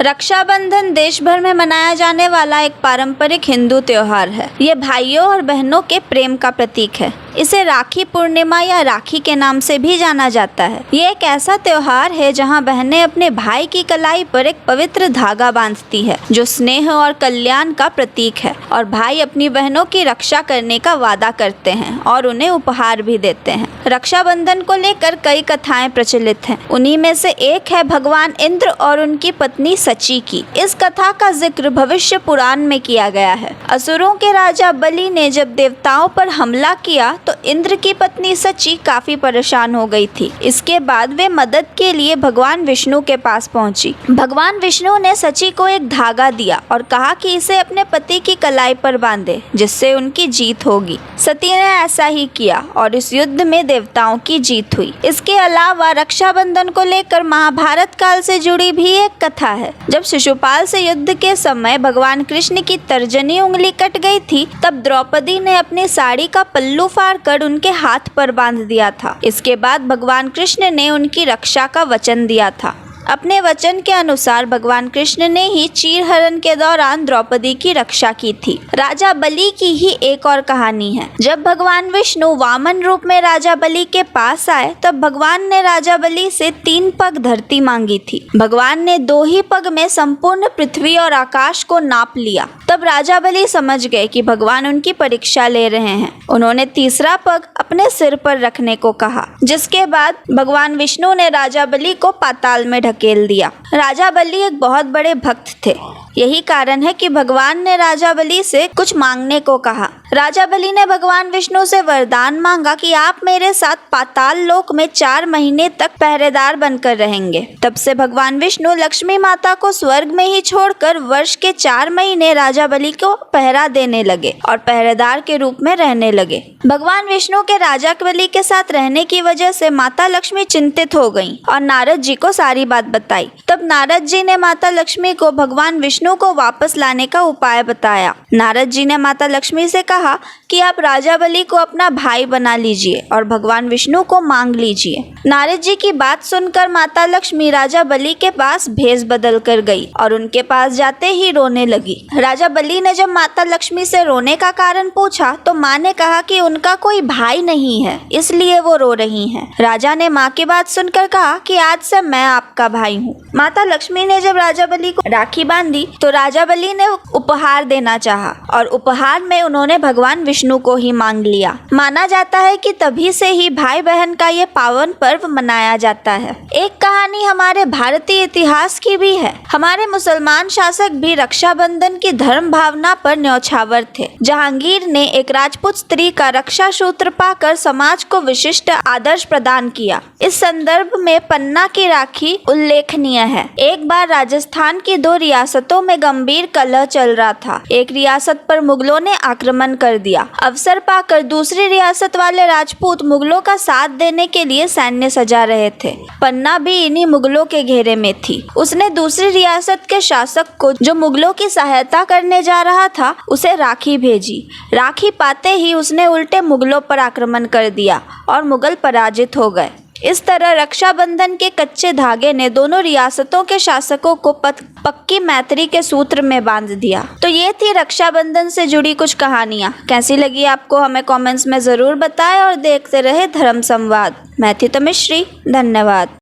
रक्षाबंधन देश भर में मनाया जाने वाला एक पारंपरिक हिंदू त्योहार है। ये भाइयों और बहनों के प्रेम का प्रतीक है। इसे राखी पूर्णिमा या राखी के नाम से भी जाना जाता है। ये एक ऐसा त्योहार है जहां बहनें अपने भाई की कलाई पर एक पवित्र धागा बांधती है, जो स्नेह और कल्याण का प्रतीक है, और भाई अपनी बहनों की रक्षा करने का वादा करते हैं और उन्हें उपहार भी देते हैं। रक्षाबंधन को लेकर कई कथाएं प्रचलित हैं। उन्हीं में से एक है भगवान इंद्र और उनकी पत्नी सची की। इस कथा का जिक्र भविष्य पुराण में किया गया है। असुरों के राजा बलि ने जब देवताओं पर हमला किया तो इंद्र की पत्नी सची काफी परेशान हो गई थी। इसके बाद वे मदद के लिए भगवान विष्णु के पास पहुंची। भगवान विष्णु ने सची को एक धागा दिया और कहा कि इसे अपने पति की कलाई पर बांधे, जिससे उनकी जीत होगी। सती ने ऐसा ही किया और इस युद्ध में देवताओं की जीत हुई। इसके अलावा रक्षाबंधन को लेकर महाभारत काल से जुड़ी भी एक कथा है। जब शिशुपाल से युद्ध के समय भगवान कृष्ण की तर्जनी उंगली कट गई थी, तब द्रौपदी ने अपनी साड़ी का पल्लू फाड़कर उनके हाथ पर बांध दिया था। इसके बाद भगवान कृष्ण ने उनकी रक्षा का वचन दिया था। अपने वचन के अनुसार भगवान कृष्ण ने ही चीरहरण के दौरान द्रौपदी की रक्षा की थी। राजा बलि की ही एक और कहानी है। जब भगवान विष्णु वामन रूप में राजा बलि के पास आए, तब भगवान ने राजा बलि से 3 पग धरती मांगी थी। भगवान ने 2 ही पग में संपूर्ण पृथ्वी और आकाश को नाप लिया। तब राजा बलि समझ गए कि भगवान उनकी परीक्षा ले रहे हैं। उन्होंने तीसरा पग अपने सिर पर रखने को कहा, जिसके बाद भगवान विष्णु ने राजा बलि को पाताल में ढकेल दिया। राजा बलि एक बहुत बड़े भक्त थे। यही कारण है कि भगवान ने राजा बलि से कुछ मांगने को कहा। राजा बलि ने भगवान विष्णु से वरदान मांगा कि आप मेरे साथ पाताल लोक में 4 महीने तक पहरेदार बनकर रहेंगे। तब से भगवान विष्णु लक्ष्मी माता को स्वर्ग में ही छोड़कर वर्ष के 4 महीने राजा बलि को पहरा देने लगे और पहरेदार के रूप में रहने लगे। भगवान विष्णु के राजा बलि के साथ रहने की वजह से माता लक्ष्मी चिंतित हो गईं और नारद जी को सारी बात बताई। तब नारद जी ने माता लक्ष्मी को भगवान विष्णु को वापस लाने का उपाय बताया। नारद जी ने माता लक्ष्मी से कहा कि आप राजा बलि को अपना भाई बना लीजिए और भगवान विष्णु को मांग लीजिए। नारद जी की बात सुनकर माता लक्ष्मी राजा बलि के पास भेष बदल कर गई और उनके पास जाते ही रोने लगी। राजा बलि ने जब माता लक्ष्मी से रोने का कारण पूछा तो माँ ने कहा कि उनका कोई भाई नहीं है, इसलिए वो रो रही हैं। राजा ने माँ की बात सुनकर कहा कि आज से मैं आपका भाई हूँ। माता लक्ष्मी ने जब राजा बलि को राखी बांधी तो राजा बलि ने उपहार देना चाहा और उपहार में उन्होंने भगवान विष्णु को ही मांग लिया। माना जाता है कि तभी से ही भाई बहन का ये पावन पर्व मनाया जाता है। एक कहानी हमारे भारतीय इतिहास की भी है। हमारे मुसलमान शासक भी रक्षाबंधन की धर्म भावना पर न्यौछावर थे। जहांगीर ने एक राजपूत स्त्री का रक्षा सूत्र पाकर समाज को विशिष्ट आदर्श प्रदान किया। इस संदर्भ में पन्ना की राखी उल्लेखनीय है। एक बार राजस्थान की 2 रियासतों में गंभीर कलह चल रहा था। एक रियासत पर मुगलों ने आक्रमण कर दिया। अवसर पाकर दूसरी रियासत वाले राजपूत मुगलों का साथ देने के लिए सैन्य सजा रहे थे। पन्ना भी इन्हीं मुगलों के घेरे में थी। उसने दूसरी रियासत के शासक को, जो मुगलों की सहायता करने जा रहा था, उसे राखी भेजी। राखी पाते ही उसने उल्टे मुगलों पर आक्रमण कर दिया और मुगल पराजित हो गए। इस तरह रक्षाबंधन के कच्चे धागे ने दोनों रियासतों के शासकों को पक्की मैत्री के सूत्र में बांध दिया। तो ये थी रक्षाबंधन से जुड़ी कुछ कहानियाँ। कैसी लगी आपको हमें कमेंट्स में ज़रूर बताएं और देखते रहे धर्म संवाद। मैं थी तमिश्री, धन्यवाद।